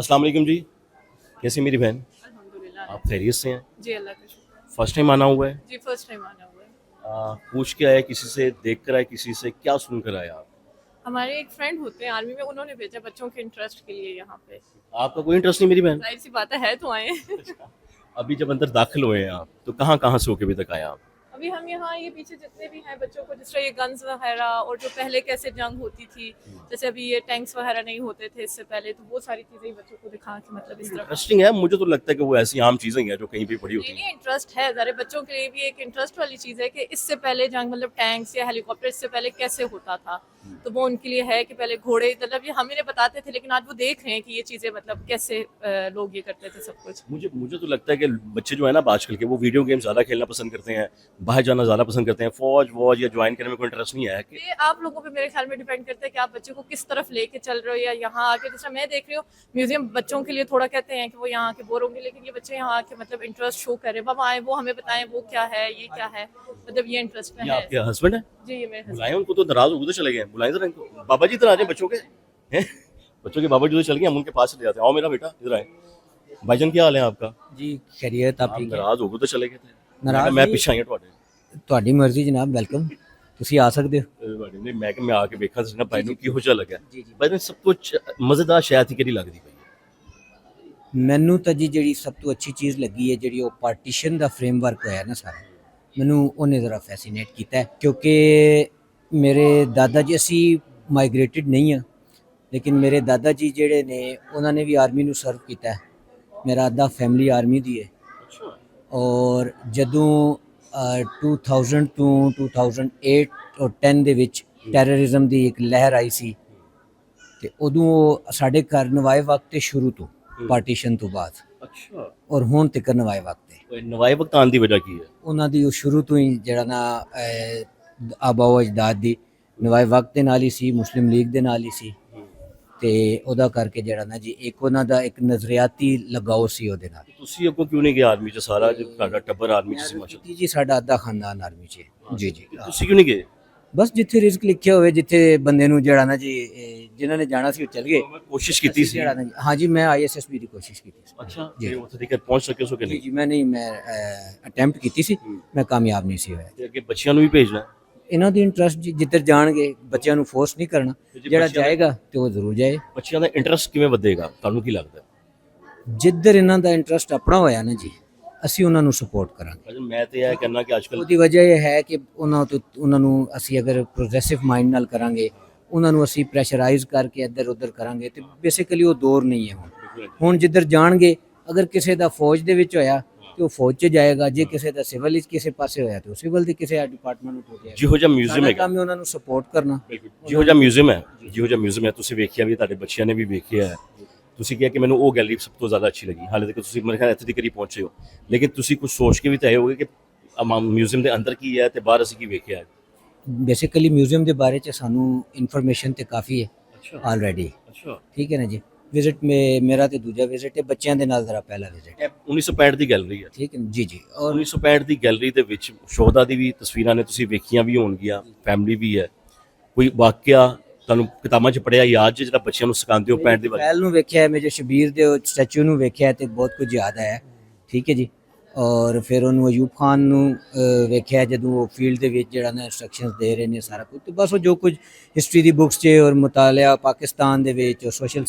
अस्सलाम वालेकुम जी। कैसी मेरी बहन? अल्हम्दुलिल्लाह। आप खैरियत से हैं? जी, अल्लाह का शुक्र। फर्स्ट टाइम आना हुआ है? जी, फर्स्ट टाइम आना हुआ है। पूछ के आए किसी से, देख कर आए किसी से, क्या सुन कर आए आप? हमारे एक फ्रेंड होते हैं आर्मी में, उन्होंने भेजा बच्चों के इंटरेस्ट के लिए यहाँ पे। आपका कोई इंटरेस्ट नहीं मेरी बहन? ज़ाहिर सी बात है तो आए। अच्छा। अभी जब अंदर दाखिल हुए हैं आप, तो कहाँ कहाँ से होके अभी तक आए आप? अभी हम यहाँ ये पीछे जितने भी हैं बच्चों को, जिस तरह ये गन्स वगैरह और जो पहले कैसे जंग होती थी, जैसे अभी ये टैंक्स वगैरह नहीं होते थे इससे पहले, तो वो सारी चीज़ें बच्चों को दिखा के मतलब इस तरह। इंटरेस्टिंग है, मुझे तो लगता है कि वो ऐसी आम चीज़ें हैं जो कहीं भी पड़ी होती नहीं हैं। नहीं, इंटरेस्ट है ज़रा बच्चों के लिए भी एक इंटरेस्ट वाली चीज़ है कि इससे पहले जंग मतलब टैंक्स या हेलीकॉप्टर इससे पहले कैसे होता था, तो वो उनके लिए है कि पहले घोड़े मतलब ये हमें बताते थे, लेकिन आज वो देख रहे हैं कि ये चीज़ें मतलब कैसे लोग ये करते थे सब कुछ। मुझे मुझे तो लगता है कि बच्चे जो है ना आजकल के, वो वीडियो गेम ज़्यादा खेलना पसंद करते हैं, बाहर जाना ज़्यादा पसंद करते हैं। फौज वौज या ज्वाइन करने में कोई इंटरेस्ट नहीं है कि ये आप लोगों पे मेरे ख्याल में डिपेंड करता है कि आप बच्चे को किस तरफ लेके चल रहे हो, या यहाँ आके जैसा मैं देख रही हूँ म्यूजियम बच्चों के लिए थोड़ा कहते हैं कि वो यहाँ आके बोर होंगे, लेकिन ये बच्चे यहाँ आके मतलब इंटरेस्ट शो करें, बाबा आए वो हमें बताएं वो क्या है ये क्या है, मतलब ये इंटरेस्ट में ये है। आपके हस्बैंड है? जी ये मेरे बुलाएं उनको, तो नाराज हो तो चले गए। बुलाएं जरा इनको। बाबा जी इधर आ जाए बच्चों के हैं। बच्चों के बाबा जी तो चल गए, हम उनके पास चले जाते हैं। आओ मेरा बेटा इधर आए। भाईजान क्या हाल है आपका? जी खैरियत आप आप ठीक है। नाराज हो तो चले गए थे। नाराज मैं नहीं। ਪਿੱਛੇ ਆਇਆ ਤੁਹਾਡੇ। ਤੁਹਾਡੀ ਮਰਜ਼ੀ ਜਨਾਬ, ਵੈਲਕਮ, ਤੁਸੀਂ ਆ ਸਕਦੇ ਹੋ। ਨਹੀਂ ਮੈਂ ਕਿ ਮੈਂ ਆ ਕੇ ਵੇਖਾਂ ਸੀ ਨਾ ਭਾਈ ਨੂੰ ਕਿਹੋ ਜਿਹਾ ਲੱਗਾ। ਜੀ ਜੀ। ਭਾਈ ਨੂੰ ਸਭ ਤੋਂ ਮਜ਼ੇਦਾਰ ਸ਼ਾਇਦ ਹੀ ਕਿਹੜੀ ਲੱਗਦੀ ਪਈ ਹੈ? ਮੈਨੂੰ ਤਾਂ ਜੀ ਜਿਹੜੀ ਸਭ ਤੋਂ ਅੱਛੀ ਚੀਜ਼ ਲੱਗੀ ਹੈ ਜਿਹੜੀ ਉਹ ਪਾਰਟੀਸ਼ਨ ਦਾ ਫਰੇਮਵਰਕ ਹੋਇਆ ਨਾ ਸਾਰਾ, ਮੈਨੂੰ ਉਹਨੇ ਜ਼ਰਾ ਫੈਸੀਨੇਟ ਕੀਤਾ ਹੈ, ਕਿਉਂਕਿ ਮੇਰੇ ਦਾਦਾ ਜੀ, ਅਸੀਂ ਮਾਈਗ੍ਰੇਟਿਡ ਨਹੀਂ ਆ, ਲੇਕਿਨ ਮੇਰੇ ਦਾਦਾ ਜੀ ਜਿਹੜੇ ਨੇ ਉਹਨਾਂ ਨੇ ਵੀ ਆਰਮੀ ਨੂੰ ਸਰਵ ਕੀਤਾ ਹੈ। ਮੇਰਾ ਅੱਧਾ ਫੈਮਿਲੀ ਆਰਮੀ ਦੀ ਹੈ। ਅੱਛਾ। ਔਰ ਜਦੋਂ 2000 ਤੋਂ 2008 ਔਰ 10 ਦੇ ਵਿੱਚ ਟੈਰਰਿਜ਼ਮ ਦੀ ਇੱਕ ਲਹਿਰ ਆਈ ਸੀ, ਤੇ ਉਦੋਂ ਸਾਡੇ ਘਰ ਨਵਾਏ ਵਕਤ ਤੇ ਸ਼ੁਰੂ ਤੋਂ ਪਾਰਟੀਸ਼ਨ ਤੋਂ ਬਾਅਦ ਅੱਛਾ। ਔਰ ਹੁਣ ਤੱਕ ਨਵਾਏ ਵਕਤ ਹੈ। ਕੋਈ ਨਵਾਏ ਵਕਤ ਆਉਣ ਦੀ ਵਜ੍ਹਾ ਕੀ ਹੈ? ਉਹਨਾਂ ਦੀ ਉਹ ਸ਼ੁਰੂ ਤੋਂ ਹੀ ਜਿਹੜਾ ਨਾ ਆਬਾਓ ਅਜਦਾਦ ਦੀ ਨਵਾਏ ਵਕਤ ਦੇ ਨਾਲ ਹੀ ਸੀ, ਮੁਸਲਿਮ ਲੀਗ ਦੇ ਨਾਲ ਹੀ ਸੀ, ਤੇ ਉਹਦਾ ਕਰਕੇ ਜਿਹੜਾ ਨਾ ਜੀ ਇੱਕ ਉਹਨਾਂ ਦਾ ਇੱਕ ਨਜ਼ਰੀਆਤੀ ਲਗਾਓ ਸੀ ਉਹਦੇ ਨਾਲ। ਤੁਸੀਂ ਅੱਗੋਂ ਕਿਉਂ ਨਹੀਂ ਗਏ ਆਰਮੀ 'ਚ? ਸਾਰਾ ਤੁਹਾਡਾ ਟੱਬਰ ਆਰਮੀ 'ਚ ਸੀ ਮਾਸ਼ਾਅੱਲਾ। ਜੀ ਸਾਡਾ ਅੱਧਾ ਖਾਨਦਾਨ ਆਰਮੀ 'ਚ ਹੈ। ਜੀ ਜੀ। ਤੁਸੀਂ ਕਿਉਂ ਨਹੀਂ ਗਏ? ਬਸ ਜਿੱਥੇ ਰਿਜ਼ਕ ਲਿਖਿਆ ਹੋਵੇ, ਜਿੱਥੇ ਬੰਦੇ ਨੂੰ ਜਿਹੜਾ ਨਾ ਜੀ ਜਿਨ੍ਹਾਂ ਨੇ ਜਾਣਾ ਸੀ ਉਹ ਚਲ ਗਏ। ਮੈਂ ਕੋਸ਼ਿਸ਼ ਕੀਤੀ ਸੀ। ਜਿਹੜਾ ਨਾ ਜੀ, ਹਾਂਜੀ ਮੈਂ ISSB ਦੀ ਕੋਸ਼ਿਸ਼ ਕੀਤੀ ਸੀ। ਅੱਛਾ ਜੀ। ਤੇ ਉੱਥੇ ਤੱਕ ਪਹੁੰਚ ਸਕੇ ਸੋ ਕਿ ਜੀ ਨਹੀਂ? ਜੀ ਮੈਂ ਨਹੀਂ, ਮੈਂ ਅਟੈਂਪਟ ਕੀਤੀ ਸੀ, ਮੈਂ ਕਾਮਯਾਬ ਨਹੀਂ ਸੀ ਹੋਇਆ। ਤੇ ਅੱਗੇ ਬੱਚਿਆਂ ਨੂੰ ਵੀ ਭੇਜਣਾ? ਇਹਨਾਂ ਦੀ ਇੰਟਰਸਟ ਜਿੱਧਰ ਜਾਣਗੇ, ਬੱਚਿਆਂ ਨੂੰ ਫੋਰਸ ਨਹੀਂ ਕਰਨਾ, ਜਿਹੜਾ ਜਾਏਗਾ ਤੇ ਉਹ ਜ਼ਰੂਰ ਜਾਏ। ਬੱਚਿਆਂ ਦਾ ਇੰਟਰਸਟ ਕਿਵੇਂ ਵਧੇਗਾ, ਤੁਹਾਨੂੰ ਕੀ ਲੱਗਦਾ? ਜਿੱਧਰ ਇਹਨਾਂ ਦਾ ਇੰਟਰਸਟ ਆਪਣਾ ਹੋਇਆ ਨਾ ਜੀ, ਅਸੀਂ ਉਹਨਾਂ ਨੂੰ ਸਪੋਰਟ ਕਰਾਂਗੇ। ਮੈਂ ਤੇ ਇਹ ਕਹਿੰਦਾ ਕਿ ਅੱਜਕੱਲ ਉਹਦੀ ਵਜ੍ਹਾ ਇਹ ਹੈ ਕਿ ਉਹਨਾਂ ਨੂੰ ਅਸੀਂ ਅਗਰ ਪ੍ਰੋਗਰੈਸਿਵ ਮਾਈਂਡ ਨਾਲ ਕਰਾਂਗੇ, ਉਹਨਾਂ ਨੂੰ ਅਸੀਂ ਪ੍ਰੈਸ਼ਰਾਈਜ਼ ਕਰਕੇ ਇੱਧਰ ਉੱਧਰ ਕਰਾਂਗੇ, ਤੇ ਬੇਸਿਕਲੀ ਉਹ ਦੌਰ ਨਹੀਂ ਹੈ ਹੁਣ ਜਿੱਧਰ ਜਾਣਗੇ। ਅਗਰ ਕਿਸੇ ਦਾ ਫੌਜ ਦੇ ਵਿੱਚ ਹੋਇਆ ਤੇ ਉਹ ਫੌਜ 'ਚ ਜਾਏਗਾ, ਜੇ ਕਿਸੇ ਦਾ ਸਿਵਲ ਵਿੱਚ ਕਿਸੇ ਪਾਸੇ ਹੋਇਆ ਤੇ ਉਹ ਸਿਵਲ ਦੇ ਕਿਸੇ ਡਿਪਾਰਟਮੈਂਟ ਨੂੰ ਪਹੁੰਚੇਗਾ। ਜਿਹੋ ਜਿਹਾ ਮਿਊਜ਼ੀਅਮ ਹੈਗਾ, ਕੰਮ ਉਹਨਾਂ ਨੂੰ ਸਪੋਰਟ ਕਰਨਾ। ਜਿਹੋ ਜਿਹਾ ਮਿਊਜ਼ੀਅਮ ਹੈ, ਜਿਹੋ ਜਿਹਾ ਮਿਊਜ਼ੀਅਮ ਹੈ ਤੁਸੀਂ ਵੇਖਿਆ ਵੀ, ਤੁਹਾਡੇ ਬੱਚਿਆਂ ਨੇ ਵੀ ਵੇਖਿਆ ਹੈ। ਤੁਸੀਂ ਕਿਹਾ ਕਿ ਮੈਨੂੰ ਉਹ ਗੈਲਰੀ ਸਭ ਤੋਂ ਜ਼ਿਆਦਾ ਅੱਛੀ ਲੱਗੀ। ਹਾਲੇ ਤੱਕ ਤੁਸੀਂ ਮੇਰੇ ਖਿਆਲ ਇੱਥੇ ਤੱਕ ਹੀ ਪਹੁੰਚੇ ਹੋ, ਲੇਕਿਨ ਤੁਸੀਂ ਕੁਝ ਸੋਚ ਕੇ ਵੀ ਤਾਂ ਆਏ ਹੋਗੇ ਕਿ ਮਿਊਜ਼ੀਅਮ ਦੇ ਅੰਦਰ ਕੀ ਹੈ ਤੇ ਬਾਹਰ ਅਸੀਂ ਕੀ ਵੇਖਿਆ ਹੈ। ਬੇਸਿਕਲੀ ਮਿਊਜ਼ੀਅਮ ਦੇ ਬਾਰੇ 'ਚ ਸਾਨੂੰ ਇਨਫੋਰਮੇਸ਼ਨ ਤੇ ਕਾਫੀ ਹੈ ਅੱਛਾ ਆਲਰੇਡੀ। ਅੱਛਾ। ਠੀਕ ਹੈ ਨਾ ਜੀ। ਵਿਜ਼ਿਟ ਮੇਰਾ ਤੇ ਦੂਜਾ ਵਿਜ਼ਿਟ ਹੈ, ਬੱਚਿਆਂ ਦੇ ਨਾਲ ਜ਼ਰਾ ਪਹਿਲਾ ਵਿਜ਼ਿਟ। ਇਹ 1965 ਦੀ ਗੈਲਰੀ ਹੈ। ਠੀਕ ਹੈ ਜੀ ਜੀ। ਔਰ 1965 ਦੀ ਗੈਲਰੀ ਦੇ ਵਿੱਚ ਸ਼ੋਹਦਾ ਦੀ ਵੀ ਤਸਵੀਰਾਂ ਨੇ, ਤੁਸੀਂ ਵੇਖੀਆਂ ਵੀ ਹੋਣਗੀਆਂ, ਫੈਮਿਲੀ ਵੀ ਹੈ। ਕੋਈ ਵਾਕਿਆ ਤੁਹਾਨੂੰ ਕਿਤਾਬਾਂ 'ਚ ਪੜ੍ਹਿਆ ਯਾਦ ਜਿਹੜਾ ਬੱਚਿਆਂ ਨੂੰ ਸਿਖਾਉਂਦੇ ਹੋ 65 ਦੇ ਬਾਰੇ? ਪਹਿਲ ਨੂੰ ਵੇਖਿਆ, ਮੇਰੇ ਸ਼ਬੀਰ ਦੇ ਸਟੈਚੂ ਨੂੰ ਵੇਖਿਆ ਤੇ ਬਹੁਤ ਕੁਝ ਯਾਦ ਆਇਆ। ਠੀਕ ਹੈ ਜੀ। ਔਰ ਫਿਰ ਉਹਨੂੰ ਅਯੂਬ ਖਾਨ ਨੂੰ ਵੇਖਿਆ ਜਦੋਂ ਉਹ ਫੀਲਡ ਦੇ ਵਿੱਚ ਜਿਹੜਾ ਨਾ ਇੰਸਟਰਕਸ਼ਨਸ ਦੇ ਰਹੇ ਨੇ ਸਾਰਾ ਕੁਝ, ਤੇ ਬਸ ਉਹ ਜੋ ਕੁਝ ਹਿਸਟਰੀ ਦੀ ਬੁੱਕਸ 'ਚ ਔਰ ਮੁਤਾਲਿਆ ਪਾਕਿਸਤਾਨ ਦੇ ਵਿੱਚ ਸੋਸ਼ਲ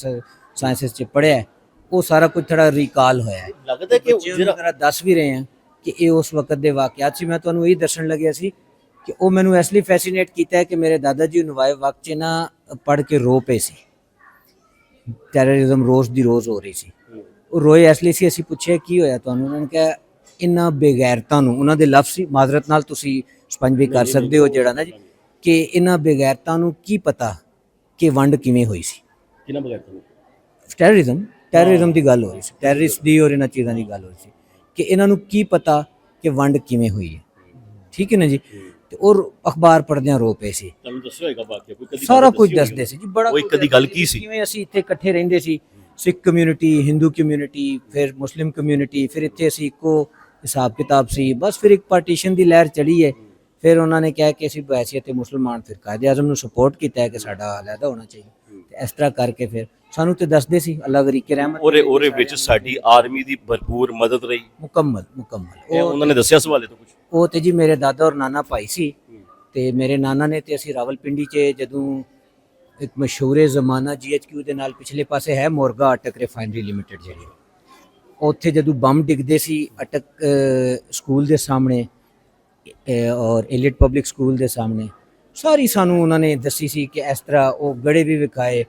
ਸਾਇੰਸਿਸ 'ਚ ਪੜ੍ਹਿਆ, ਉਹ ਸਾਰਾ ਕੁਝ ਥੋੜਾ ਰੀਕਾਲ ਹੋਇਆ ਹੈ। ਲੱਗਦਾ ਕਿ ਜਿਹੜਾ ਦੱਸ ਵੀ ਰਹੇ ਹਾਂ ਕਿ ਇਹ ਉਸ ਵਕਤ ਦੇ ਵਾਕਿਆਤ ਸੀ। ਮੈਂ ਤੁਹਾਨੂੰ ਇਹੀ ਦੱਸਣ ਲੱਗਿਆ ਸੀ ਕਿ ਉਹ ਮੈਨੂੰ ਇਸ ਲਈ ਫੈਸੀਨੇਟ ਕੀਤਾ ਹੈ ਕਿ ਮੇਰੇ ਦਾਦਾ ਜੀ ਨਵਾਏ ਵਕਤ 'ਚ ਨਾ ਪੜ੍ਹ ਕੇ ਰੋ ਪਏ ਸੀ। ਟੈਰਰਿਜ਼ਮ ਰੋਜ਼ ਦੀ ਰੋਜ਼ ਹੋ ਰਹੀ ਸੀ, ਉਹ ਰੋਏ ਇਸ ਲਈ ਸੀ। ਅਸੀਂ ਪੁੱਛਿਆ ਕੀ ਹੋਇਆ ਤੁਹਾਨੂੰ, ਉਹਨਾਂ ਨੇ ਕਿਹਾ ਇਹਨਾਂ ਬੇਗੈਰਤਾਂ ਨੂੰ, ਉਹਨਾਂ ਦੇ ਲਫ਼ਜ਼ ਸੀ, ਮਾਜ਼ਰਤ ਨਾਲ ਤੁਸੀਂ ਸਪੰਜ ਵੀ ਕਰ ਸਕਦੇ ਹੋ ਜਿਹੜਾ ਨਾ ਜੀ, ਕਿ ਇਹਨਾਂ ਬੇਗੈਰਤਾਂ ਨੂੰ ਕੀ ਪਤਾ ਕਿ ਵੰਡ ਕਿਵੇਂ ਹੋਈ ਸੀ। ਕਿਹਨਾਂ ਬਗੈਰ ਤੁਹਾਨੂੰ? ਟੈਰਰਿਜ਼ਮ ਦੀ ਗੱਲ ਹੋ ਰਹੀ ਸੀ, ਟੈਰਰਿਸਟ ਦੀ ਔਰ ਇਹਨਾਂ ਚੀਜ਼ਾਂ ਦੀ ਗੱਲ ਹੋ ਰਹੀ ਸੀ ਕਿ ਇਹਨਾਂ ਨੂੰ ਕੀ ਪਤਾ ਕਿ ਵੰਡ ਕਿਵੇਂ ਹੋਈ ਹੈ। ਠੀਕ ਹੈ ਨਾ ਜੀ। ਤੇ ਔਰ ਅਖਬਾਰ ਪੜ੍ਹਦਿਆਂ ਰੋ ਪਏ ਸੀ। ਤੁਹਾਨੂੰ ਦੱਸਿਆ ਹੋਏਗਾ ਵਾਕਿਆ ਕੋਈ ਕਦੀ? ਸਾਰਾ ਕੁਝ ਦੱਸਦੇ ਸੀ ਜੀ, ਬੜਾ ਉਹ ਇੱਕ ਅੱਧੀ ਗੱਲ ਕੀ ਸੀ? ਕਿਵੇਂ ਅਸੀਂ ਇੱਥੇ ਇਕੱਠੇ ਰਹਿੰਦੇ ਸੀ, ਸਿੱਖ ਕਮਿਊਨਿਟੀ, ਹਿੰਦੂ ਕਮਿਊਨਿਟੀ, ਫਿਰ ਮੁਸਲਿਮ ਕਮਿਊਨਿਟੀ, ਫਿਰ ਇੱਥੇ ਅਸੀਂ ਇੱਕੋ ਹਿਸਾਬ ਕਿਤਾਬ ਸੀ। ਬਸ ਫਿਰ ਇੱਕ ਪਾਰਟੀਸ਼ਨ ਦੀ ਲਹਿਰ ਚੜੀ ਹੈ। ਫਿਰ ਉਹਨਾਂ ਨੇ ਕਿਹਾ ਕਿ ਅਸੀਂ ਬਹੈਸੀਅਤ ਮੁਸਲਮਾਨ ਫਿਰ ਕਾਇਦੇ ਆਜ਼ਮ ਨੂੰ ਸਪੋਰਟ ਕੀਤਾ ਹੈ ਕਿ ਸਾਡਾ ਅਲੱਗਾ ਹੋਣਾ ਚਾਹੀਦਾ, ਤੇ ਇਸ ਤਰ੍ਹਾਂ ਕਰਕੇ ਫਿਰ ਸਾਨੂੰ ਤੇ ਦੱਸਦੇ ਸੀ ਅੱਲਾਹ ਗਰੀ ਕੇ ਰਹਿਮਤ ਉਹਦੇ ਵਿੱਚ ਸਾਡੀ ਆਰਮੀ ਦੀ ਭਰਪੂਰ ਮਦਦ ਰਹੀ। ਮੁਕੰਮਲ ਉਹਨਾਂ ਨੇ ਦੱਸਿਆ ਸਵਾਲੇ ਤੋਂ ਕੁਝ? ਉਹ ਤੇ ਜੀ ਮੇਰੇ ਦਾਦਾ ਔਰ ਨਾਨਾ ਭਾਈ ਸੀ ਤੇ ਮੇਰੇ ਨਾਨਾ ਨੇ ਤੇ ਅਸੀਂ ਰਾਵਲਪਿੰਡੀ 'ਚ ਜਦੋਂ ਇੱਕ ਮਸ਼ਹੂਰ ਜ਼ਮਾਨਾ GHQ ਦੇ ਨਾਲ ਪਿਛਲੇ ਪਾਸੇ ਹੈ ਮੋਰਗਾ ਅਟਕ ਰਿਫਾਈਨਰੀ ਲਿਮਟਿਡ ਜਿਹੜੀ, ਉੱਥੇ ਜਦੋਂ ਬੰਬ ਡਿੱਗਦੇ ਸੀ ਅਟਕ ਸਕੂਲ ਦੇ ਸਾਹਮਣੇ ਔਰ ਐਲੀਟ ਪਬਲਿਕ ਸਕੂਲ ਦੇ ਸਾਹਮਣੇ, ਸਾਰੀ ਸਾਨੂੰ ਉਹਨਾਂ ਨੇ ਦੱਸੀ ਸੀ ਕਿ ਇਸ ਤਰ੍ਹਾਂ ਉਹ ਗੜੇ ਵੀ ਵਿਖਾਏ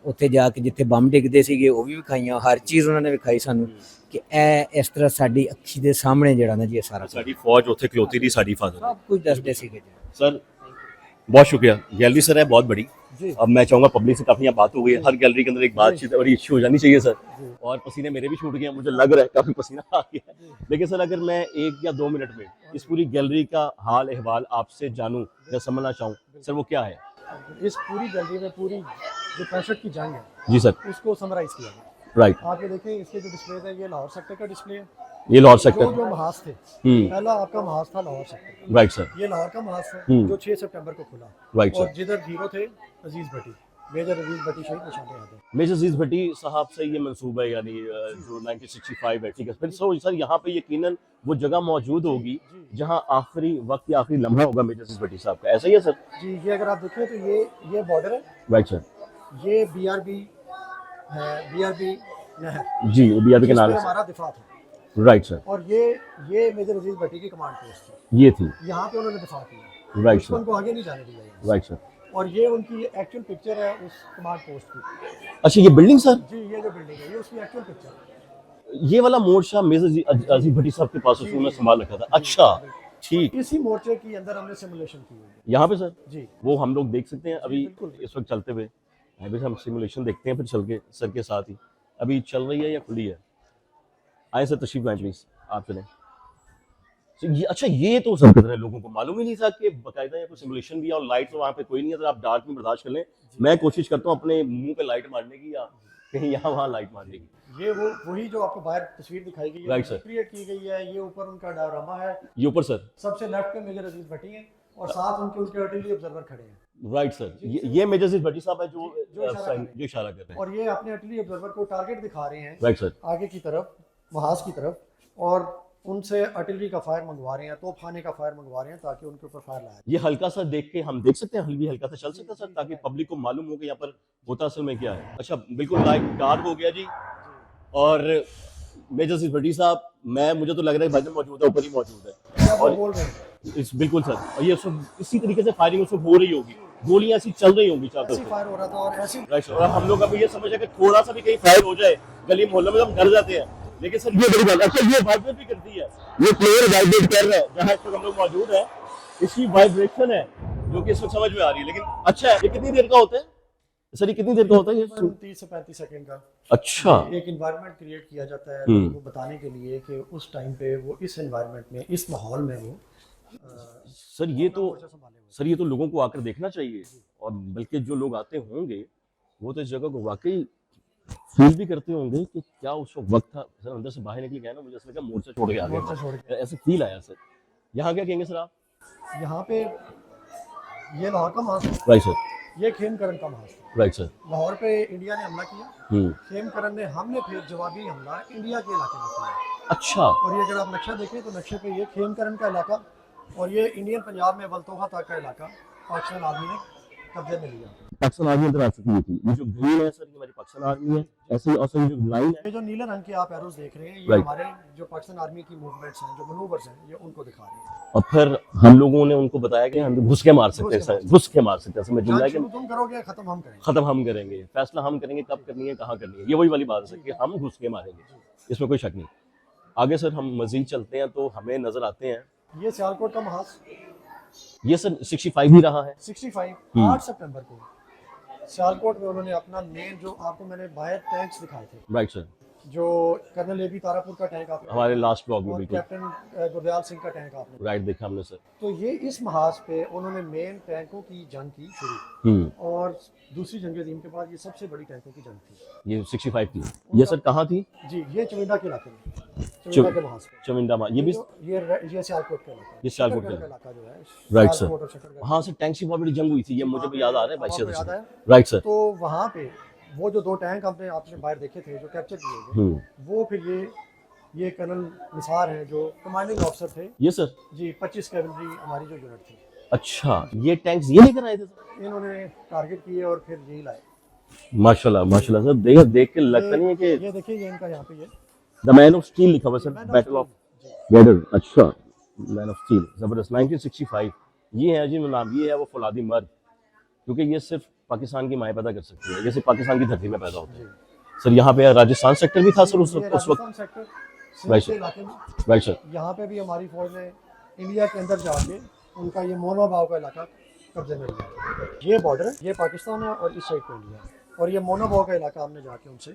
ਉੱਥੇ ਜਾ ਕੇ ਜਿੱਥੇ ਬੰਬ ਡਿੱਗਦੇ ਸੀਗੇ, ਉਹ ਵੀ ਵਿਖਾਈਆਂ, ਹਰ ਚੀਜ਼ ਉਹਨਾਂ ਨੇ ਵਿਖਾਈ ਸਾਨੂੰ ਕਿ ਇਹ ਇਸ ਤਰ੍ਹਾਂ ਸਾਡੀ ਅੱਖੀ ਦੇ ਸਾਹਮਣੇ ਜਿਹੜਾ ਨਾ ਜੀ ਇਹ ਸਾਰਾ ਸਾਡੀ ਫੌਜ ਉੱਥੇ ਖਲੋਤੀ ਦੀ, ਸਾਡੀ ਫਾਦਰ ਸਭ ਕੁਝ ਦੱਸਦੇ ਸੀਗੇ ਜੀ। सर बहुत शुक्रिया। गैलरी सर है बहुत बड़ी, अब मैं चाहूँगा पब्लिक से काफ़ी यहाँ बात हो गई है, हर गैलरी के अंदर एक बातचीत और इश्यू हो जानी चाहिए सर। और पसीने मेरे भी छूट गए हैं, मुझे लग रहा है काफ़ी पसीना आ गया है, लेकिन सर अगर मैं 1 या 2 मिनट में इस पूरी गैलरी का हाल अहवाल आपसे जानूँ या समझना चाहूँ सर, वो क्या है? इस पूरी गैलरी में पूरी जो 65 की जंग है जी सर, उसको समराइज किया गया। राइट। आप ये देखें इसके जो डिस्प्ले है, ये लाहौर सेक्टर का डिस्प्ले है, ये लाहौर सेक्टर, जो महाज थे, पहला आपका महाज था लाहौर सेक्टर, राइट सर, ये लाहौर का महाज था जो 6 सितंबर को खुला, राइट और सर। जिधर हीरो थे अजीज भट्टी, मेजर अजीज भट्टी शहीद निशान याद है। मेजर अजीज भट्टी साहब से ये मंसूबा है, यानी जो 1965 है, ठीक है। फिर सर यहाँ पे यकीनन वो जगह मौजूद होगी जहाँ आखिरी वक्त या आखिरी लम्हा होगा मेजर अजीज भट्टी साहब का, ऐसा ही है सर? जी, ये अगर आप देखें तो ये बॉर्डर है, राइट सर, ये BRB है, BRB नहर जी, बीआरपी के जिस नाम पे से, हमारा दिफा था, राइट सर। और ये मेजर अजीज भट्टी की कमांड पोस्ट थी, ये थी, यहाँ पे उन्होंने दिफा किया, राइट सर, उनको आगे नहीं जाने दिया यहाँ से। Right sir. और ये उनकी एक्चुअल पिक्चर है उस कमांड पोस्ट की। अच्छा ये बिल्डिंग सर, जी, ये जो बिल्डिंग है ये उसकी एक्चुअल पिक्चर है। ये वाला मोर्चा मेजर अजीज भट्टी साहब के पास उन्होंने संभाल रखा था। अच्छा ठीक, इसी मोर्चे के अंदर हमने सिमुलेशन की हुई है। यहाँ पे सर जी, वो हम लोग देख सकते हैं अभी बिल्कुल। इस वक्त चलते हुए, अभी हम सिमुलेशन देखते हैं फिर चल के सर के साथ ही। अभी चल रही है या खुली है? आए सर तशरीफ लाएं प्लीज, आप चलें। ये अच्छा, ये तो सर कितने लोगों को मालूम ही नहीं था कि बाकायदा यहाँ पे सिमुलेशन भी है और लाइट तो वहाँ पे कोई नहीं है, तो आप डार्क में बर्दाश्त कर लें। मैं कोशिश करता हूँ अपने मुंह पे लाइट मारने की या कहीं यहाँ वहाँ लाइट मारने की। ये वही जो आपको बाहर तस्वीर दिखाई गई है, Right, sir. क्रिएट की गई है। ये ऊपर उनका डायरामा है, ये ऊपर सर, सबसे लेफ्ट पे मेजर अजीज भट्टी है और साथ उनके आर्टिलरी ऑब्जर्वर खड़े हैं, राइट सर। ये मेजर अजीज भट्टी साहब है जो जो इशारा कर रहे हैं, और ये अपने आर्टिलरी ऑब्जर्वर को टारगेट दिखा रहे हैं राइट सर। आगे की तरफ, महाज की तरफ, और उनसे आर्टिलरी का फायर मंगवा रहे हैं, तोपखाने का फायर मंगवा रहे हैं ताकि उनके ऊपर फायर लाया ये हल्का सा देख के हम देख सकते हैं, हल भी हल्का सा चल सकता है सर, ताकि पब्लिक को मालूम हो कि यहाँ पर होता असल में क्या है। अच्छा बिल्कुल लाइट डार्क हो गया जी, और मेजर अजीज भट्टी साहब, मुझे तो लग रहा है भाई मौजूद है, ऊपर ही मौजूद है, जाए। और बोल रहे हैं इस बिल्कुल सर, और ये सब इसी तरीके से फायरिंग उसमें हो रही होगी, गोलियां ऐसी चल रही होंगी चारों ऐसी तरफ। फायर हो रहा था और ऐसी राइट सर, और हम लोग अभी ये समझ रहे हैं कि थोड़ा सा भी कहीं फायर हो जाए गली मोहल्ले में तो हम डर जाते हैं, लेकिन सर ये बड़ी बात है। अच्छा ये वाइब्रेट भी करती है, ये प्लेयर वाइब्रेट कर रहा है जहाँ इस वक्त हम लोग मौजूद है, इसकी वाइब्रेशन है जो कि इस वक्त समझ में आ रही है। लेकिन अच्छा है, ये कितनी देर का होता है सर, ये कितनी देर का होता है ये? 30 से 35 सेकंड का अच्छा, एक एनवायरनमेंट क्रिएट किया जाता है हम्म। लोगों को बताने के लिए कि उस टाइम पे वो इस एनवायरनमेंट में, इस माहौल में वो सर ये तो मोर्चा संभाले हुए। सर ये तो लोगों को आकर देखना चाहिए, और बल्कि जो लोग आते होंगे वो तो इस जगह को वाकई फील भी करते होंगे कि क्या उस वक्त था। सर अंदर से बाहर निकल गया ना, मुझे ऐसा लगा मोर्चा छोड़ के आ मोर्चा गया, छोड़ के ऐसे फील आया सर। यहाँ क्या कहेंगे सर आप? यहाँ पे ये लाहौर का महाज था, राइट सर, ये खेमकरन का महाज था। Right sir. लाहौर पे इंडिया ने हमला किया, हम्म, खेमकरन ने, हमने फिर जवाबी हमला इंडिया के इलाके में किया। अच्छा, और ये अगर आप नक्शा देखें तो नक्शे पे ये खेमकरन का इलाका और ये इंडियन पंजाब में वलतोहा तक का इलाका पाकिस्तान आर्मी ने कब्जे में लिया। पाकिस्तान आर्मी अंदर आ चुकी थी। ये जो ग्रीन है सर, ये हमारी पाकिस्तान आर्मी है, ऐसे ही और सर जो लाइन है, ये जो नीले रंग के आप एरोस देख रहे हैं, ये Right. हमारे जो पाकिस्तान आर्मी की मूवमेंट्स हैं, जो मनूवर्स हैं, ये उनको दिखा रही है। और फिर हम लोगों ने उनको बताया कि हम घुस के मार सकते हैं सर, घुस के मार सकते हैं। समझ जान जाए कि शुरू तुम करोगे, खत्म हम करेंगे। खत्म हम करेंगे, फैसला हम करेंगे, कब करनी है, कहाँ करनी है। ये वही वाली बात है सर कि हम घुस के मारेंगे, इसमें कोई शक नहीं। आगे सर हम मजीद चलते हैं तो हमें नजर आते हैं ये सियालकोट का महाज ये सर 65 ही रहा है। 65 हम्म। 8 सितंबर को सियालकोट में उन्होंने अपना मेन, जो आपको मैंने बाहर टैंक्स दिखाए थे, राइट सर, जो कर्नल एबी तारापुर का टैंक आपने हमारे लास्ट ब्लॉग में और बिल्कुल कैप्टन गुरदयाल सिंह का टैंक आपने, राइट देखा हमने सर। तो ये इस महाज पे उन्होंने मेन टैंकों की जंग की शुरू, और दूसरी जंग अज़ीम के बाद ये सबसे बड़ी टैंकों की जंग थी। ये 65 की। ये सर कहाँ थी? जी, ये चविंडा के इलाके में, चविंडा के महाज पे। चमिंदा में ये भी ये सियालकोट का इलाका, ये सियालकोट शकरगढ़ का इलाका जो है, राइट सियालकोट सर। और शकरगढ़। हाँ सर टैंक से बहुत बड़ी जंग हुई थी, ये मुझे भी याद आ रहा है भाई आपको याद है? Right sir. तो वहाँ पे वो जो 2 टैंक आपने बाहर देखे थे जो कैप्चर किए गए, वो फिर ये कर्नल निसार हैं जो कमांडिंग ऑफिसर थे। ये सर जी, 25 कैवलरी हमारी जो यूनिट थी, अच्छा ये टैंक्स ये लेकर आए थे सर? इन्होंने टारगेट किए और फिर यही लाए। माशाल्लाह माशाल्लाह सर, देख के लगता नहीं है कि ये देखिए, ये इनका यहाँ पे ये द मैन ऑफ स्टील लिखा हुआ है सर, बैटल ऑफ वेडर। अच्छा मैन ऑफ स्टील, जबरदस्त। 1965 ये है जी नाम, ये है वो फौलादी मर्द, क्योंकि ये सिर्फ पाकिस्तान की माएँ पैदा कर सकती है, ये सिर्फ पाकिस्तान की धरती में पैदा होते हैं सर। यहाँ पे राजस्थान सेक्टर भी था सर उस वक्त? राजस्थान सेक्टर राइट के सर, इलाके में, राइट सर। यहाँ पे भी हमारी फौज ने इंडिया के अंदर जाके उनका ये मोनोभाव का इलाका कब्जे में लिया। ये बॉर्डर है, ये पाकिस्तान है और इस साइड पे इंडिया है, और ये मोनोभाव का इलाका हमने जाके उनसे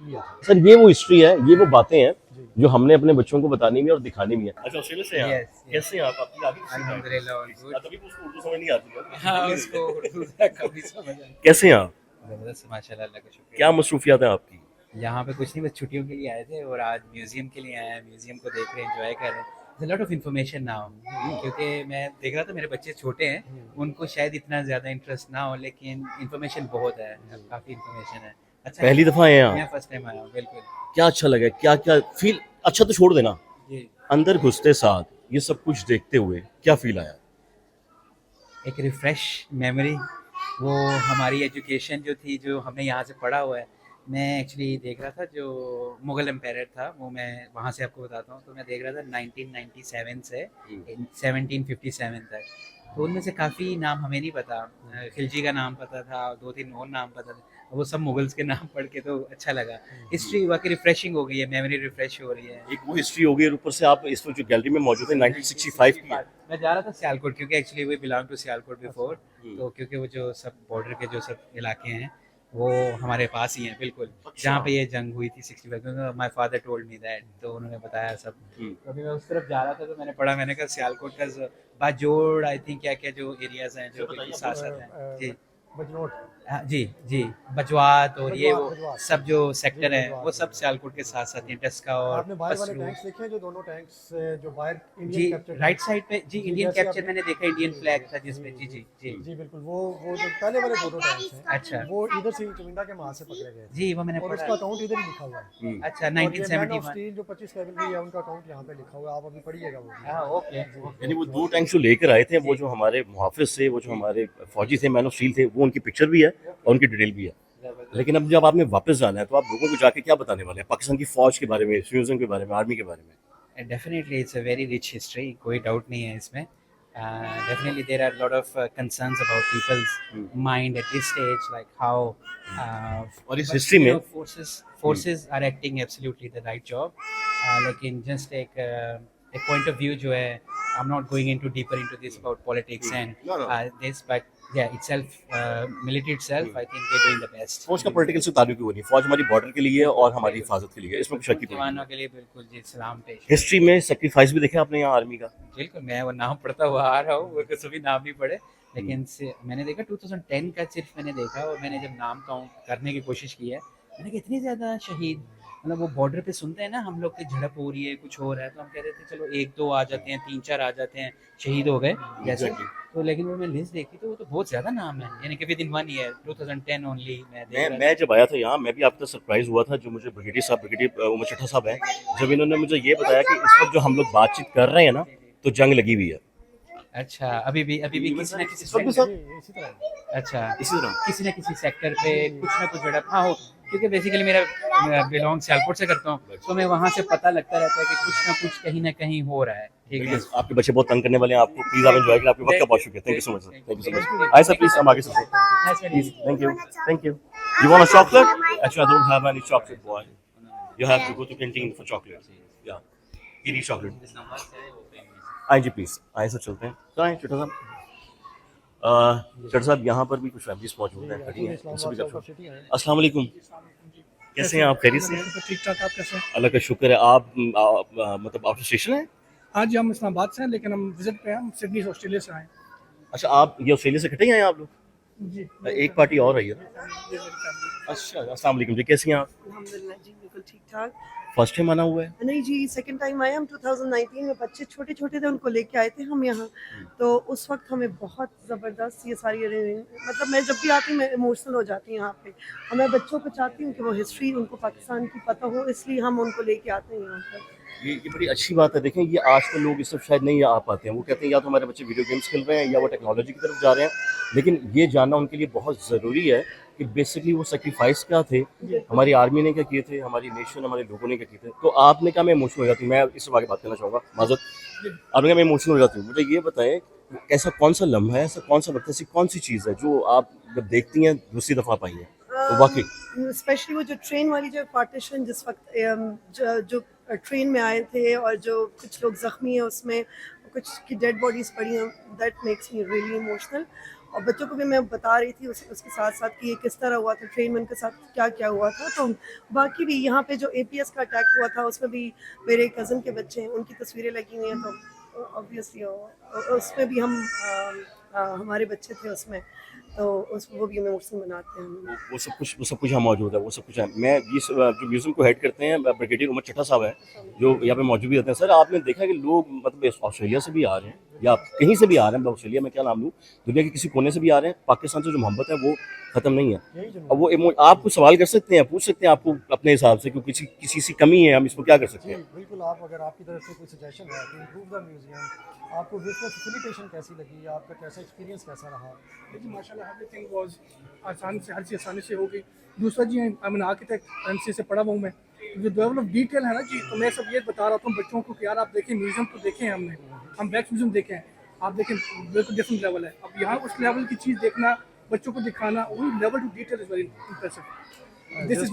लिया था। सर ये वो हिस्ट्री है, ये वो बातें हैं जो हमने अपने बच्चों को बतानी भी और दिखानी भी है। अच्छा ऑस्ट्रेलिया से हैं आप? कैसे हैं आप? आपकी आगे अल्हम्दुलिल्लाह ऑल गुड। तभी तो उसको उर्दू समझ नहीं आती। हाँ उसको उर्दू कभी समझ आ कैसे हैं आप? जबरदस्त माशाल्लाह, अल्लाह का शुक्र। क्या मसरूफियात है आपकी? यहाँ पे कुछ नहीं, बस छुट्टियों के लिए आए थे और आज म्यूजियम के लिए आए हैं, म्यूजियम को देख रहे हैं, एंजॉय कर रहे हैं। लॉट ऑफ इन्फॉर्मेशन नाउ, क्योंकि मैं देख रहा था मेरे बच्चे छोटे हैं, उनको शायद इतना ज़्यादा इंटरेस्ट ना हो, लेकिन इन्फॉर्मेशन बहुत है, काफ़ी इन्फॉर्मेशन है। अच्छा पहली दफा आए हैं आप? मैं फर्स्ट टाइम आया हूँ, बिल्कुल। क्या अच्छा लगा? क्या क्या फील? अच्छा तो छोड़ देना, जी, अंदर घुसते साथ ये सब कुछ देखते हुए क्या फील आया? एक रिफ्रेश मेमोरी, वो हमारी एजुकेशन जो थी, जो हमने यहाँ से पढ़ा हुआ है। मैं एक्चुअली देख रहा था जो मुग़ल एम्पायर था, वो मैं वहाँ से आपको बताता हूँ। तो मैं देख रहा था 1997 से 1757 तक, तो उनमें से काफ़ी नाम हमें नहीं पता। खिलजी का नाम पता था, 2-3 और नाम पता था, वो सब मुगल्स के नाम पढ़ के तो अच्छा लगा। हिस्ट्री वाकई रिफ्रेशिंग हो गई है, मेमोरी रिफ्रेश हो रही है। एक वो हिस्ट्री होगी और ऊपर से आप इस वक्त जो गैलरी में मौजूद है 1965 की है। मैं जा रहा था सियालकोट, क्योंकि actually we belong to Sialkot before, तो क्योंकि वो जो सब बॉर्डर के जो सब इलाके हैं वो हमारे पास ही हैं बिल्कुल, जहाँ पे ये जंग हुई थी 65, क्योंकि my father told me that, तो उन्होंने बताया सब। तो अभी मैं उस तरफ जा रहा था तो मैंने पढ़ा, मैंने कहा सियालकोट का बाजोड़ आई थिंक क्या क्या जो एरियाज हैं जो बिल्कुल साथ साथ हैं। जी बजनोट, हाँ, जी जी, बजवात और ये वो बजवात। सब जो सेक्टर है बजवात, वो सब सियालकोट के साथ साथ हैं, टस्का और आपने बाहर वाले पसरू। टैंक्स देखे हैं, जो दोनों टैंक्स जो बाहर जी इंडियन कैप्चर राइट साइड पे, जी इंडियन जैसे कैप्चर आपने- मैंने देखा, इंडियन फ्लैग था जिसपे। जी जी जी जी बिल्कुल, वो जो पहले वाले दोनों टैंक्स हैं, अच्छा वो इधर से चुमिंदा के वहां से पकड़े गए थे, जी, वो मैंने और पढ़ा उसका अकाउंट इधर ही लिखा हुआ है। अच्छा और ये मैन ऑफ 1971। स्टील जो 25 कैवलरी है, उनका अकाउंट यहाँ पे लिखा हुआ है, आप अभी पढ़िएगा वो। हाँ ओके। यानी वो 2 टैंक्स जो लेकर आए थे, वो जो हमारे मुहाफिज थे, वो जो हमारे फौजी थे, मैन ऑफ स्टील थे, वो उनकी पिक्चर भी है और उनकी डिटेल भी है। लेकिन अब जब आपने वापस जाना है तो आप लोगों को जाके क्या बताने वाले हैं पाकिस्तान की फौज के बारे में, म्यूजियम के बारे में, आर्मी के बारे में? Definitely it's a very rich history, कोई डाउट नहीं है इसमें। Definitely there are lot of concerns about people's mind at this stage, like how और इस हिस्ट्री में forces are acting absolutely the right job, लेकिन जस्ट एक पॉइंट ऑफ व्यू जो है, I am not going into deeper into this about politics and this, but yeah itself military itself I think they're doing the best. फौज का political से ताल्लुक क्यों नहीं? फौज हमारी बॉर्डर के लिए और हमारी हिफाजत के लिए, इसमें कुछ शक की बात जवानों के लिए बिल्कुल जी सलाम पेश। हिस्ट्री में सेक्रीफाइस भी देखा आपने यहाँ आर्मी का? बिल्कुल, मैं वो नाम पढ़ता हुआ आ रहा हूँ, वो सभी नाम नहीं पढ़े, लेकिन मैंने देखा 2010 का सिर्फ मैंने देखा, और मैंने जब नाम काउंट करने की कोशिश की है, मैंने कहा इतने ज़्यादा शहीद, मतलब वो बॉर्डर पे सुनते हैं ना हम लोग कि झड़प हो रही है, कुछ हो रहा है, तो हम कह रहे थे चलो 1-2 आ जाते हैं, 3-4 आ जाते हैं, शहीद हो गए जैसे। तो लेकिन वो मैं लिस्ट देखी तो वो तो बहुत ज़्यादा नाम है, यानी कि विद इन 1 ईयर 2010 ओनली मैं देख रहा था। मैं जब आया था यहाँ, मैं भी आपका सरप्राइज हुआ था, जो मुझे ब्रिगेडियर उमर चट्टा साहब हैं, जब इन्होंने मुझे ये बताया कि इस वक्त जो हम लोग बातचीत कर रहे हैं ना, तो जंग लगी हुई है। अच्छा, अभी भी किसी ना किसी सब के सेक्टर, साथ इसी तरह अच्छा इसी तरह किसी ना किसी सेक्टर पे कुछ ना कुछ झड़प हाँ हो, क्योंकि बेसिकली मेरा बिलोंग सियालकोट से करता हूँ, तो मैं वहाँ से पता लगता रहता है कि कुछ ना कुछ कहीं ना कहीं हो रहा है। ठीक है, आपके बच्चे बहुत तंग करने वाले हैं आपको, प्लीज आप एंजॉय करें, आपके वक्त का बहुत शुक्रिया। Thank you so much sir, thank you so much. आइए सर प्लीज, हम आगे चलते हैं। Please, thank you. You want a chocolate? Actually, I don't have any chocolate, boy. You have to go to canteen for chocolate. Yeah, eat chocolate. आइए जी please, आइए sir चलते हैं। तो आइए चट्टा साहब, चट्टा साहब यहाँ पर भी कुछ फैमिलीज मौजूद हैं, खड़ी हैं, इनसे भी गपशप। अस्सलाम वालेकुम, कैसे हैं आप? खैरियत से हैं? ठीक ठाक। आप कैसे हैं? अल्लाह का शुक्र है। आप मतलब आउट स्टेशन है? आज हम इस्लामाबाद से हैं, लेकिन हम विजिट पे हैं। हम सिडनी से, ऑस्ट्रेलिया से आए हैं। अच्छा, आप ये ऑस्ट्रेलिया से इकट्ठे ही आए हैं आप लोग? जी। एक पार्टी और आई है। ये मेरी फैमिली। अच्छा, अस्सलाम वालेकुम जी, कैसी हैं आप? अल्हम्दुलिल्लाह जी, बिल्कुल ठीक ठाक। फर्स्ट टाइम आना हुआ है? नहीं जी, सेकंड टाइम आए हम 2019 में। बच्चे छोटे छोटे थे, उनको लेके आए थे हम यहाँ। तो उस वक्त हमें बहुत ज़बरदस्त ये सारी मतलब मैं जब भी आती हूँ मैं इमोशनल हो जाती हूँ यहाँ पे। और मैं बच्चों को चाहती हूँ कि वो हिस्ट्री उनको पाकिस्तान की पता हो, इसलिए हम उनको लेके आते हैं यहाँ पर। ये बड़ी अच्छी बात है। देखें, ये आज के लोग इस सब शायद नहीं आ पाते हैं। वो कहते हैं या तो हमारे बच्चे वीडियो गेम्स खेल रहे हैं या वो टेक्नोलॉजी की तरफ जा रहे हैं, लेकिन ये जानना उनके लिए बहुत ज़रूरी है कि बेसिकली वो सेक्रीफाइस क्या थे, हमारी आर्मी ने क्या किए थे, हमारी नेशन, हमारे लोगों ने क्या किए थे। तो आपने कहा मैं इमोशनल हो जाती हूँ, मैं इस आगे बात करना चाहूँगा, माजत। आपने कहा मैं इमोशनल हो जाती हूँ, मुझे ये बताएं ऐसा कौन सा लम्हा है, ऐसा कौन सा वक्त, ऐसी कौन सी चीज़ है जो आप जब देखती हैं दूसरी दफ़ा पाई है तो वाकई? स्पेशली वो जो ट्रेन वाली जो पार्टीशन जिस वक्त जो ट्रेन में आए थे और जो कुछ लोग ज़ख्मी हैं उसमें, कुछ की डेड बॉडीज़ पड़ी हैं, that makes me really emotional. और बच्चों को भी मैं बता रही थी उसके साथ साथ कि ये किस तरह हुआ था, ट्रेन में उनके साथ क्या क्या हुआ था। तो बाकी भी यहाँ पे जो APS का अटैक हुआ था उसमें भी मेरे कज़न के बच्चे हैं, उनकी तस्वीरें लगी हुई हैं। तो ऑब्वियसली उसमें भी हम हमारे बच्चे थे उसमें, तो वो भी हमें इमोशनल बनाते हैं। वो सब कुछ यहाँ मौजूद है, वो सब कुछ है। मैं ये जो म्यूज़ियम को हेड करते हैं ब्रिगेडियर उमर चट्टा साहब हैं, जो यहाँ पे मौजूद भी रहते हैं। सर, आपने देखा कि लोग मतलब ऑस्ट्रेलिया से भी आ रहे हैं या कहीं से भी आ रहे हैं, ऑस्ट्रेलिया में क्या नाम लूँ, दुनिया के किसी कोने से भी आ रहे हैं। पाकिस्तान से जो मोहब्बत है वो ख़त्म नहीं है। अब वो आपको सवाल कर सकते हैं, पूछ सकते हैं आपको अपने हिसाब से, क्योंकि किसी सी कमी है, हम इसको क्या कर सकते हैं? बिल्कुल। आप अगर आपकी तरफ से कोई सजेशन है टू इम्प्रूव द म्यूजियम, आपको विजुअल फैसिलिटेशन कैसी लगी, आपका कैसा एक्सपीरियंस कैसा रहा? जी माशाल्लाह, एवरीथिंग वाज आसानी से, हर चीज़ आसानी से हो गई। दूसरा जी, आई मीन आर्किटेक्ट एमसी से पढ़ा हुआ हूँ मैं, जो लेवल ऑफ डिटेल है ना जी, तो मैं सब ये बता रहा था बच्चों को कि यार आप देखें, म्यूजियम तो देखे हैं हमने, हम वैक्स म्यूजियम देखे हैं, आप देखें बिल्कुल डिफरेंट लेवल है। अब यहाँ उस लेवल की चीज़ देखना, बच्चों को दिखाना, वही level to detail is very impressive. This is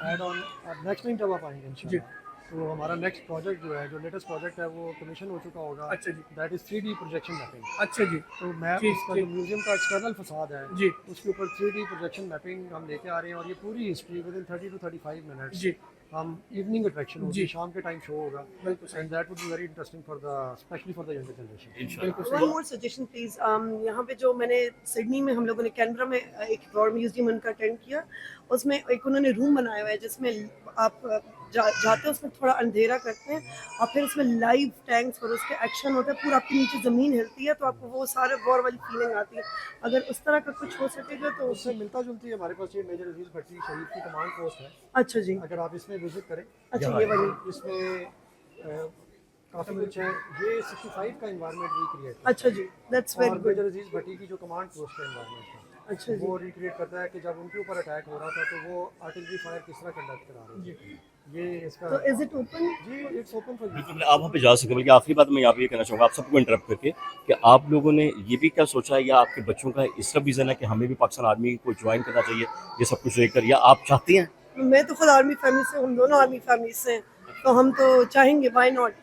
add on next time जब आप आएंगे जी। इंशाल्लाह, तो हमारा नेक्स्ट प्रोजेक्ट जो है, जो लेटेस्ट प्रोजेक्ट है, वो कमीशन हो चुका होगा। अच्छा जी। That is 3D projection mapping. अच्छा जी। तो मैं ठीक, उसका ठीक। जो म्यूजियम का एक्सटर्नल फसाद है जी उसके ऊपर 3D प्रोजेक्शन मैपिंग हम लेके आ रहे हैं, और ये पूरी history within 30 to 35 minutes जी हम इवनिंग अट्रैक्शन होगी, जी। शाम के टाइम शो होगा, बिल्कुल सही। And that would be very interesting for the specially for the younger generation. बिल्कुल वन सही। मोर सजेशन प्लीज। यहाँ पे जो मैंने सिडनी में, हम लोगों ने कैनबरा में एक वॉर म्यूजियम उनका अटेंड किया, उसमें एक उन्होंने रूम बनाया हुआ है जिसमें आप जाते हैं, उसमें थोड़ा अंधेरा करते हैं और फिर उसमें लाइव टैंक्स और उसके एक्शन होता है, पूरा आपके नीचे ज़मीन हिलती है, तो आपको वो सारे वॉर वाली फीलिंग आती है। अगर उस तरह का कुछ हो सकेगा तो उससे मिलता जुलती है हमारे पास ये मेजर अजीज भट्टी शहीद की कमांड पोस्ट है। अच्छा जी। अगर आप इसमें विजिट करें, अच्छा, ये वाली। इसमें काफ़ी कुछ है। ये 65 का इन्वायरमेंट रिक्रिएट है। अच्छा जी, दैट्स और वेरी गुड। मेजर अजीज भट्टी की जो कमांड पोस्ट का इन्वायरमेंट है, अच्छा जी। वो रिक्रिएट करता है कि जब उनके ऊपर अटैक हो रहा था तो वो आर्टिलरी फायर किस तरह कंडक्ट करा रहे थे। ये इसका तो इज इट ओपन? जी, इट्स ओपन फॉर बिल्कुल, आप वहाँ पे जा सकते हैं। बल्कि आखिरी बात मैं यहाँ पे ये कहना चाहूँगा आप सबको इंटरप्ट करके, कि आप लोगों ने ये भी क्या सोचा है या आपके बच्चों का इसका विज़न है कि हमें भी पाकिस्तान आर्मी को ज्वाइन करना चाहिए, ये सब कुछ लेकर, या आप चाहती हैं? मैं तो खुद आर्मी फैमिली से, हम दोनों आर्मी फैमिली से हैं, तो हम तो चाहेंगे, व्हाई नॉट।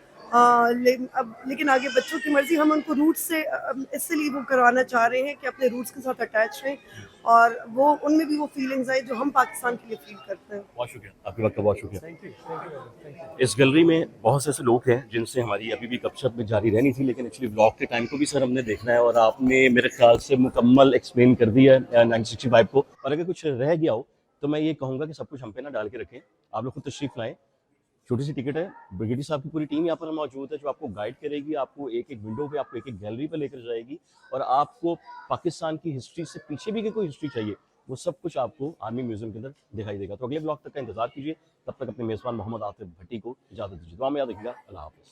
लेकिन आगे बच्चों की मर्जी, हम उनको रूट्स से इसलिए वो करवाना चाह रहे हैं कि अपने रूट्स के साथ अटैच रहें और वो उनमें भी वो फीलिंग्स आए जो हम पाकिस्तान के लिए फील करते हैं। बहुत शुक्रिया, आपके वक्त का बहुत शुक्रिया। Thank you thank you. इस गैलरी में बहुत से ऐसे लोग हैं जिनसे हमारी अभी भी गपशप में जारी रहनी थी, लेकिन एक्चुअली ब्लॉग के टाइम को भी सर हमने देखना है और आपने मेरे ख्याल से मुकम्मल एक्सप्लेन कर दिया है 1965 को। और अगर कुछ रह गया हो तो मैं ये कहूँगा कि सब कुछ हम पे ना डाल के रखें, आप लोग खुद तशरीफ़ लाएँ। छोटी सी टिकट है, ब्रिगेडियर साहब की पूरी टीम यहाँ पर मौजूद है जो आपको गाइड करेगी, आपको एक एक विंडो पे, आपको एक एक गैलरी पे लेकर जाएगी, और आपको पाकिस्तान की हिस्ट्री से पीछे भी कोई हिस्ट्री चाहिए वो सब कुछ आपको आर्मी म्यूजियम के अंदर दिखाई देगा। तो अगले ब्लॉग तक का इंतजार कीजिए, तब तक अपने मेज़बान मोहम्मद आतिफ भट्टी को इजाज़त दीजिए। दुआ में याद रखिएगा। अल्लाह हाफ़िज़।